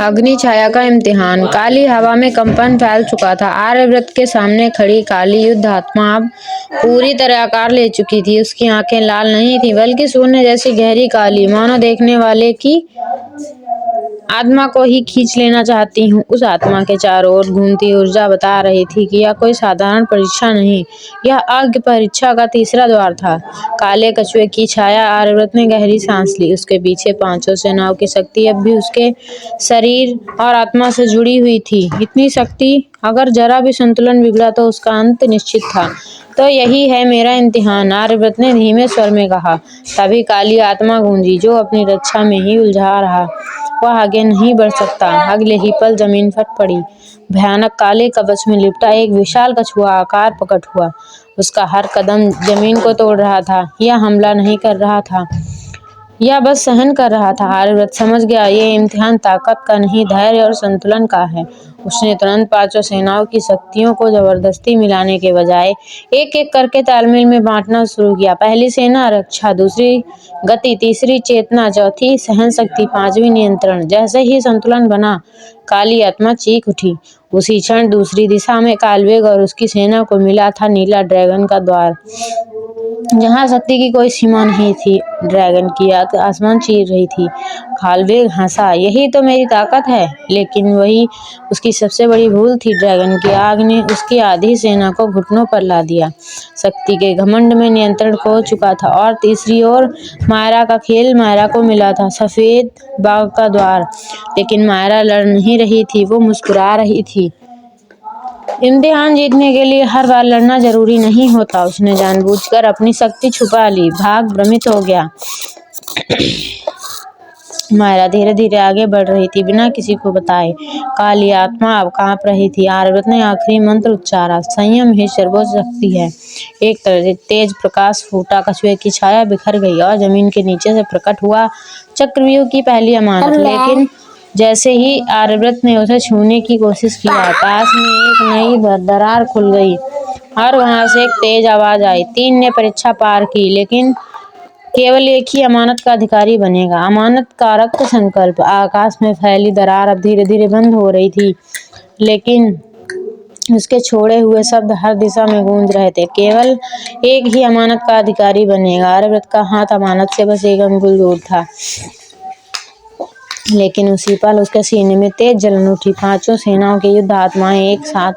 अग्नि छाया का इम्तिहान। काली हवा में कंपन फैल चुका था। आर्यव्रत के सामने खड़ी काली युद्ध आत्मा अब पूरी तरह आकार ले चुकी थी। उसकी आंखें लाल नहीं थी बल्कि शून्य जैसी गहरी काली, मानो देखने वाले की आत्मा को ही खींच लेना चाहती हूँ। उस आत्मा के चारों ओर घूमती ऊर्जा बता रही थी कि यह कोई साधारण परीक्षा नहीं, यह अग्नि परीक्षा का तीसरा द्वार था। काले कछुए की छाया। आर्यव्रत ने गहरी सांस ली। उसके पीछे पांचों सेनाओं की शक्ति अब भी उसके शरीर और आत्मा से जुड़ी हुई थी। इतनी शक्ति, अगर जरा भी संतुलन बिगड़ा तो उसका अंत निश्चित था। तो यही है मेरा इम्तिहान, आर्यव्रत ने धीमे स्वर में कहा। तभी काली आत्मा गूंजी, जो अपनी रक्षा में ही उलझा रहा, वह आगे नहीं बढ़ सकता। अगले ही पल जमीन फट पड़ी। भयानक काले कवच में लिपटा एक विशाल कछुआ आकार प्रकट हुआ। उसका हर कदम जमीन को तोड़ रहा था। यह हमला नहीं कर रहा था, यह बस सहन कर रहा था। आर्यव्रत समझ गया, ये इम्तिहान ताकत का नहीं, धैर्य और संतुलन का है। उसने तुरंत पांचों सेनाओं की शक्तियों को जबरदस्ती मिलाने के बजाय एक एक करके तालमेल में बांटना शुरू किया। पहली सेना रक्षा, दूसरी गति, तीसरी चेतना, चौथी सहन शक्ति, पांचवी नियंत्रण। जैसे ही संतुलन बना, काली आत्मा चीख उठी। उसी क्षण दूसरी दिशा में कालवेग और उसकी सेना को मिला था नीला ड्रैगन का द्वार, जहाँ शक्ति की कोई सीमा नहीं थी। ड्रैगन की आग आसमान चीर रही थी। कालवेग हंसा, यही तो मेरी ताकत है। लेकिन वही उसकी सबसे बड़ी भूल थी। ड्रैगन की आग ने उसकी आधी सेना को घुटनों पर ला दिया। शक्ति के घमंड में नियंत्रण खो चुका था। और तीसरी ओर मायरा का खेल। मायरा को मिला था सफेद बाग का द्वार, लेकिन मायरा लड़ नहीं रही थी, वो मुस्कुरा रही थी। इम्तिहान जीतने के लिए हर बार लड़ना जरूरी नहीं होता। उसने जानबूझकर अपनी शक्ति छुपा ली। भाग भ्रमित हो गया। मायरा धीरे धीरे आगे बढ़ रही थी, बिना किसी को बताए। काली आत्मा अब कांप रही थी। आर्यव्रत ने आखिरी मंत्र उच्चारा, संयम ही सर्वोच्च शक्ति है। एक तेज प्रकाश फूटा, कछुए की छाया बिखर गई और जमीन के नीचे से प्रकट हुआ चक्रव्यूह की पहली अमानत। लेकिन जैसे ही आर्यव्रत ने उसे छूने की कोशिश की, आकाश में एक नई दरार खुल गई और वहां से एक तेज आवाज आई, 3 ने परीक्षा पार की, लेकिन केवल एक ही अमानत का अधिकारी बनेगा। अमानत का रक्त संकल्प। आकाश में फैली दरार अब धीरे धीरे बंद हो रही थी, लेकिन उसके छोड़े हुए शब्द हर दिशा में गूंज रहे थे। केवल एक ही अमानत का अधिकारी बनेगा। आर्यव्रत का हाथ अमानत से बस एक अंगुल दूर था, लेकिन उसी पल उसके सीने में तेज जलन उठी। पांचों सेनाओं की युद्ध आत्माएं एक साथ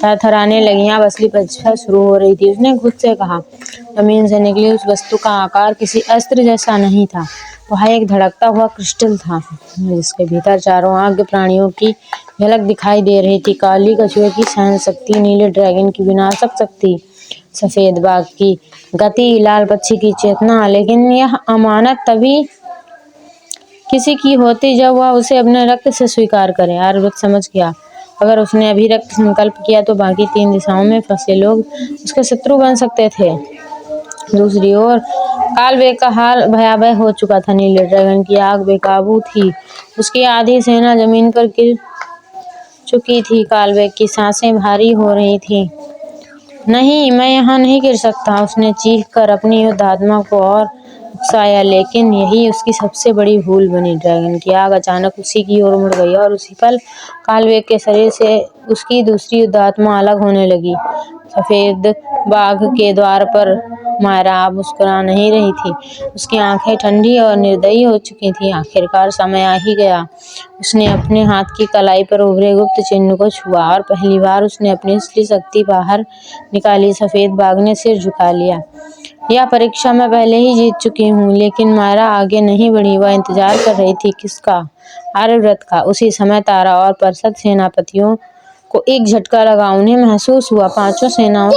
थरथराने लगी। अब असली परीक्षा शुरू हो रही थी। उसने खुद से कहा, जमीन से निकली उस वस्तु का आकार किसी अस्त्र जैसा नहीं था, वह एक धड़कता हुआ क्रिस्टल था, जिसके भीतर चारों आज्ञ प्राणियों की झलक दिखाई दे रही थी। काली कछुए की सहन शक्ति, नीले ड्रैगन की विनाशक शक्ति, सफेद बाघ की गति, लाल पक्षी की चेतना। लेकिन यह अमानत तभी किसी की होती जब वह उसे अपने रक्त से स्वीकार करे। आर्यव्रत समझ गया, अगर उसने अभी रक्त संकल्प किया तो बाकी 3 दिशाओं में फंसे लोग उसके शत्रु बन सकते थे। दूसरी ओर कालवेग का हाल भयावह हो चुका था। नीले ड्रैगन की आग बेकाबू थी। उसकी आधी सेना जमीन पर गिर चुकी थी। कालवेग की सांसें भारी हो रही थी। नहीं, मैं यहाँ नहीं गिर सकता, उसने चीख कर अपनी युद्ध आत्मा को और उकसाया, लेकिन यही उसकी सबसे बड़ी भूल बनी। ड्रैगन की आग अचानक उसी की ओर मुड़ गई और उसी पल कालवेग के शरीर से उसकी दूसरी युद्ध आत्मा अलग होने लगी। सफेद बाघ के द्वार पर मायरा अब मुस्कुरा नहीं रही थी। उसकी आंखें ठंडी और निर्दयी हो चुकी थी। आखिरकार समय आ ही गया। उसने अपने हाथ की कलाई पर उभरे गुप्त चिन्ह को छुआ और पहली बार उसने अपनी असली शक्ति बाहर निकाली। सफेद बाघ ने सिर झुका लिया। यह परीक्षा मैं पहले ही जीत चुकी हूँ। लेकिन मायरा आगे नहीं बढ़ी। वह इंतजार कर रही थी। किसका? आर्यव्रत का। उसी समय तारा और परसद सेनापतियों को एक झटका लगा। उन्हें महसूस हुआ पांचों सेनाओं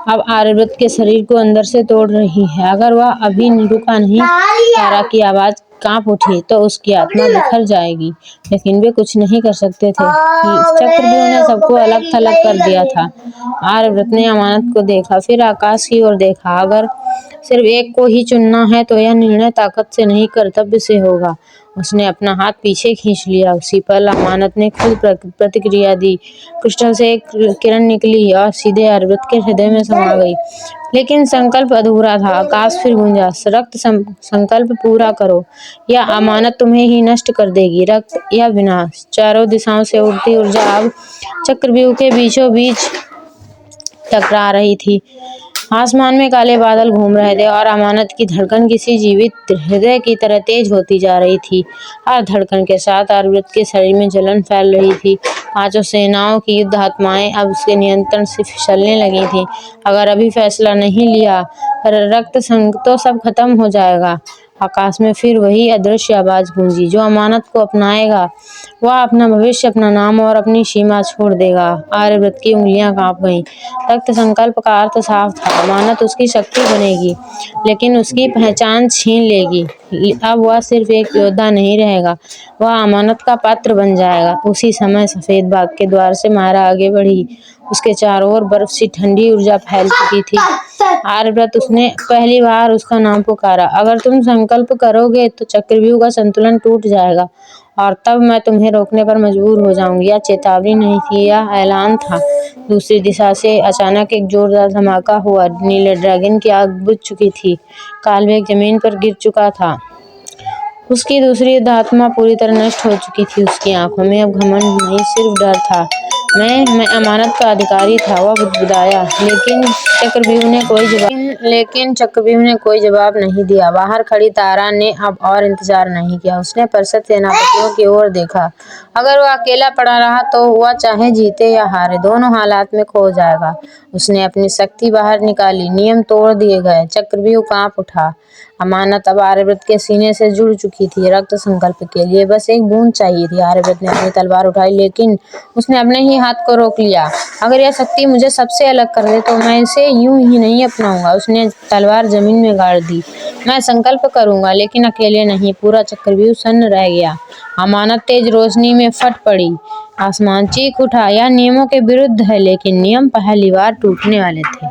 अब आर्यव्रत के शरीर को अंदर से तोड़ रही है। अगर वह अभी रुका नहीं, तारा की आवाज कांप उठी, तो उसकी आत्मा बिखर जाएगी। लेकिन वे कुछ नहीं कर सकते थे। चक्रव्यूह ने सबको अलग थलग कर दिया था। आर्यव्रत ने अमानत को देखा, फिर आकाश की ओर देखा। अगर सिर्फ एक को ही चुनना है तो यह निर्णय ताकत से नहीं, कर्तव्य से होगा। उसने अपना हाथ पीछे खींच लिया। उसी पल अमानत ने खुद प्रतिक्रिया दी। क्रिस्टल से एक किरण निकली और सीधे आर्यव्रत के हृदय में समा गई। लेकिन संकल्प अधूरा था। आकाश फिर गूंजा, रक्त संकल्प पूरा करो या अमानत तुम्हें ही नष्ट कर देगी। रक्त या विनाश। चारों दिशाओं से उड़ती ऊर्जा अब चक्रव्यूह के बीचों बीच टकरा रही थी। आसमान में काले बादल घूम रहे थे और अमानत की धड़कन किसी जीवित हृदय की तरह तेज होती जा रही थी। हर धड़कन के साथ आर्यव्रत के शरीर में जलन फैल रही थी। पांचों सेनाओं की युद्ध आत्माएं अब उसके नियंत्रण से फिसलने लगी थीं। अगर अभी फैसला नहीं लिया, रक्त संग तो सब खत्म हो जाएगा। आकाश में फिर वही अदृश्य आवाज गूंजी, जो अमानत को अपनाएगा वह अपना भविष्य, अपना नाम और अपनी सीमा छोड़ देगा। आर्यव्रत की उंगलियां कांप गईं। रक्त संकल्प का अर्थ साफ था। अमानत उसकी शक्ति बनेगी, लेकिन उसकी पहचान छीन लेगी। अब वह सिर्फ एक योद्धा नहीं रहेगा, वह अमानत का पात्र बन जाएगा। उसी समय सफेद बाग के द्वार से मायरा आगे बढ़ी। उसके चारों ओर बर्फ सी ठंडी ऊर्जा फैल चुकी थी। आर्यव्रत, उसने पहली बार उसका नाम पुकारा। अगर तुम संकल्प करोगे तो चक्रव्यूह का संतुलन टूट जाएगा और तब मैं तुम्हें रोकने पर मजबूर हो जाऊंगी। यह चेतावनी नहीं थी, यह ऐलान था। दूसरी दिशा से अचानक एक जोरदार धमाका हुआ। नीले ड्रैगन की आग बुझ चुकी थी। कालवेग जमीन पर गिर चुका था। उसकी दूसरी युद्धात्मा पूरी तरह नष्ट हो चुकी थी। उसकी आंखों में अब घमंड नहीं, सिर्फ डर था। मैं अमानत का अधिकारी था, वह बुदबुदाया। लेकिन चक्रव्यूह ने कोई जवाब नहीं दिया। बाहर खड़ी तारा ने अब और इंतजार नहीं किया। उसने परिषद सेनापतियों की ओर देखा। अगर वह अकेला पड़ा रहा तो वह चाहे जीते या हारे, दोनों हालात में खो जाएगा। उसने अपनी शक्ति बाहर निकाली। नियम तोड़ दिए गए। चक्रव्यूह कांप उठा। अमानत अब आर्यव्रत के सीने से जुड़ चुकी थी। रक्त संकल्प के लिए बस एक बूंद चाहिए थी। आर्यव्रत ने अपनी तलवार उठाई, लेकिन उसने अपने ही हाथ को रोक लिया। अगर यह शक्ति मुझे सबसे अलग कर दे तो मैं इसे यूं ही नहीं अपनाऊंगा। उसने तलवार जमीन में गाड़ दी। मैं संकल्प करूंगा, लेकिन अकेले नहीं। पूरा चक्रव्यूह सन्न रह गया। अमानत तेज रोशनी में फट पड़ी। आसमान चीख उठा। यह नियमों के विरुद्ध है, लेकिन नियम पहली बार टूटने वाले थे।